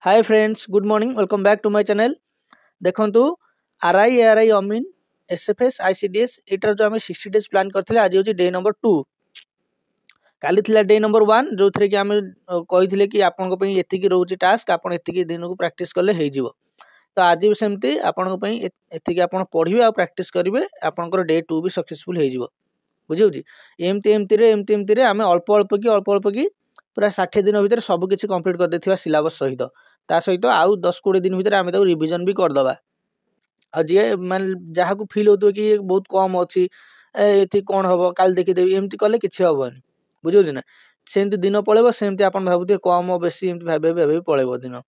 Hi friends, good morning, welcome back to my channel. देखंतु RI ARI अमीन SFS ICDS एटार जो आम 60 डेज प्लान करथिले आज होची डे नंबर 2। काली थिला डे नंबर 1 जो थरे कि आम कहिथिले कि आपन को पई एतिकी रहउची टास्क, आपन एतिकी दिन को प्रैक्टिस करले हेइ जिवो। तो आज भी सेमती आपन को पई एतिकी आपन पढिबे आ प्रैक्टिस करिवे, आपनकर डे 2 भी सक्सेसफुल हेइ जिवो। बुझिउची एमती रे आम अल्प की पूरा 60 दिन भीतर सब किछि कंप्लीट कर देथिबा सिलेबस सहित। ता सहित आउ 10-20 दिन भीतर आम रिविजन भी करदबा। आ जे मान जहाँ को फील होतो कि बहुत कम अच्छी एथि कौन हम काल देखीदेवी एमती कले किसी हेनी। बुझे ना सेमती दिन पलैब सेमती आप भावुए कम बेसी भाई पलैब दिन।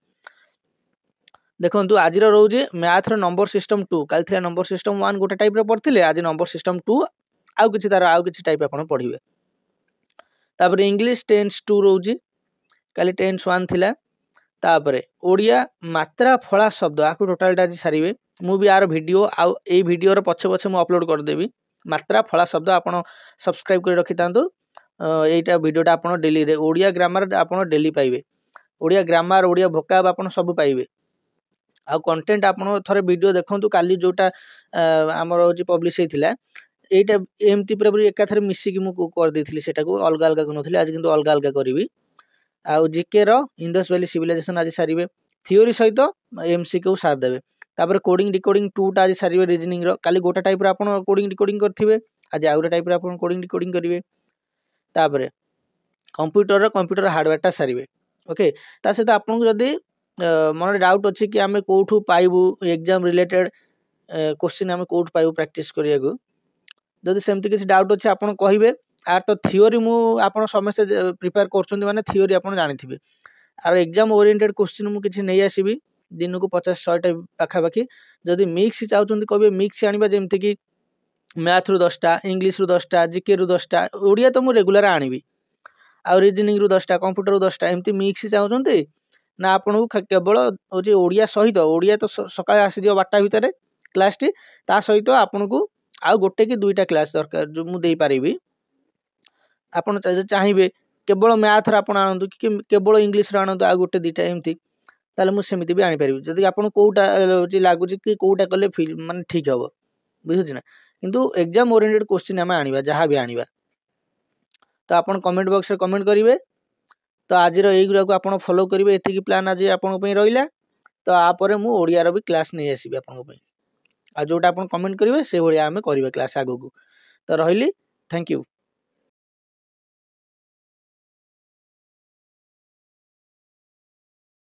देखो आज रोचे मैथ नंबर सिस्टम 2 काल नंबर सिस्टम 1 गोटे टाइप पढ़ते आज नंबर सिस्टम 2 आउ किछि तार आउ किछि टाइप आप पढ़िबे। तापर इंग्लिश टेंस 2 रोचे काली टेंस 1 थिला। तापरे ओडिया मात्रा फला शब्द आपको टोटालटा आज सारे मुझे यार वीडियो आउ ए वीडियो रो पछे पछे मु अपलोड कर देबी। मात्रा फला शब्द आपण सब्सक्राइब कर रखि तांतु। एटा वीडियोटा आपण डेली रे ओडिया ग्रामर आपण डेली पाइबे। ओडिया ग्रामर ओडिया भोकाब आपण सब पाइबे। आ कंटेंट आपण थरे वीडियो देखंतु काली जोटा हमर होची पब्लिश हेतिला एटा एमती पूरा एका थरे मिसी कि मु कर देथिली, सेटा को अलग अलग करनथिली आज किंतु अलग अलग करबी। आउ जीके रो इंडस वैली सिविलाइजेशन आज सारिबे थ्योरी सहित एमसीक्यू साथ देबे। तापर कोडिंग डिकोडिंग 2 टा आज सारिबे रीजनिंग रो काली गोटा टाइप रो आपण कोडिंग डिकोडिंग करथिबे आज आउरे टाइप रो आपण कोडिंग डिकोडिंग करिवे। तापर कंप्यूटर हार्डवेयर टा सारिबे। ओके ता सहित आपण को जदी मन डाउट अछि कि आमे कोठू पाइबू एग्जाम रिलेटेड क्वेश्चन आमे कोठू पाइबू प्रैक्टिस करिया को जदी सेमति किछि डाउट अछि आपण कहिबे। आर तो थ्योरी मु आपण समस्त प्रिपेयर करछुंती माने थ्योरी आपण जानिथिबे। आर एग्जाम ओरिएंटेड क्वेश्चन मु किछि नै आसीबी दिन को 50-100 टा पाखा पाखी। जदी मिक्स चाहउछुंती कहबे मिक्स आनिबा जेमति कि मैथ रु 10 टा इंग्लिश रु 10 टा जीके रु 10 टा ओडिया तो मु रेगुलर आनिबी। आ रीजनिंग रु 10 टा कंप्यूटर रु 10 टा एमति मिक्स चाहउछुंती ना आपण को केवल होची ओडिया सहित ओडिया तो सकाळ आसी दियो 12 टा भितरे क्लास टी ता सहित आपण को आ गोटे कि 2 टा क्लास दरकार जो मु देई पारिबी। आपण चाहिए केवल मैथ आप आणतु कि केवल इंग्लिश आणतु आ गोटे 2 टा एमती ताले मु सेमिति भी आनी पारिबी जदि आपण कोउटा लागुची कि कोउटा कले फील माने ठीक हबो। बुझुछि ना किंतु एग्जाम ओरिएंटेड क्वेश्चन हम आनिबा जहां भी आनिबा। तो आपण कमेंट बॉक्स रे कमेंट करिवे। तो आज रो एई गुरा को आपण फॉलो करिवे। एति की प्लान आज आपण पई रहिला। तो आ परे मु ओडिया रो भी क्लास नै आसीबी आपण पई आ जोटा आपण कमेंट करिवे से भलिया हमें करिवे क्लास आगो को। तो रहिली, थैंक यू।